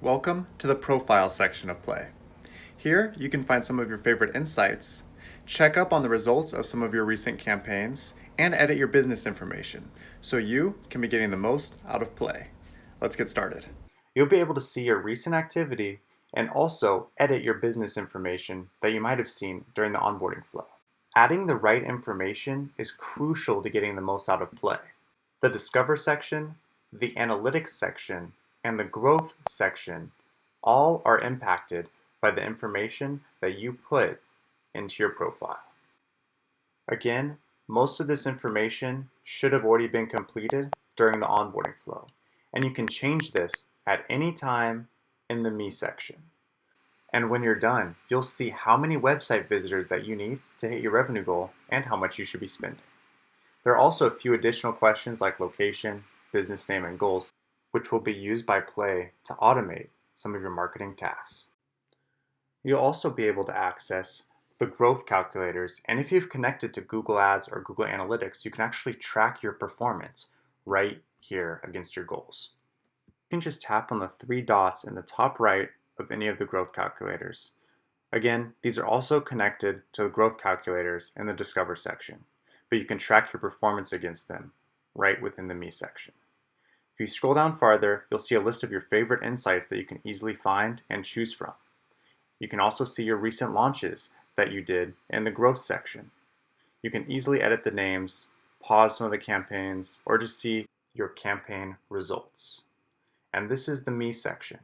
Welcome to the Profile section of Play. Here you can find some of your favorite insights, check up on the results of some of your recent campaigns, and edit your business information so you can be getting the most out of Play. Let's get started. You'll be able to see your recent activity and also edit your business information that you might have seen during the onboarding flow. Adding the right information is crucial to getting the most out of Play. The Discover section, the Analytics section, and the Growth section all are impacted by the information that you put into your profile. Again, most of this information should have already been completed during the onboarding flow, and you can change this at any time in the Me section. And when you're done, you'll see how many website visitors that you need to hit your revenue goal and how much you should be spending. There are also a few additional questions like location, business name, and goals, which will be used by Play to automate some of your marketing tasks. You'll also be able to access the growth calculators, and if you've connected to Google Ads or Google Analytics, you can actually track your performance right here against your goals. You can just tap on the three dots in the top right of any of the growth calculators. Again, these are also connected to the growth calculators in the Discover section, but you can track your performance against them right within the Me section. If you scroll down farther, you'll see a list of your favorite insights that you can easily find and choose from. You can also see your recent launches that you did in the growth section. You can easily edit the names, pause some of the campaigns, or just see your campaign results. And this is the Me section.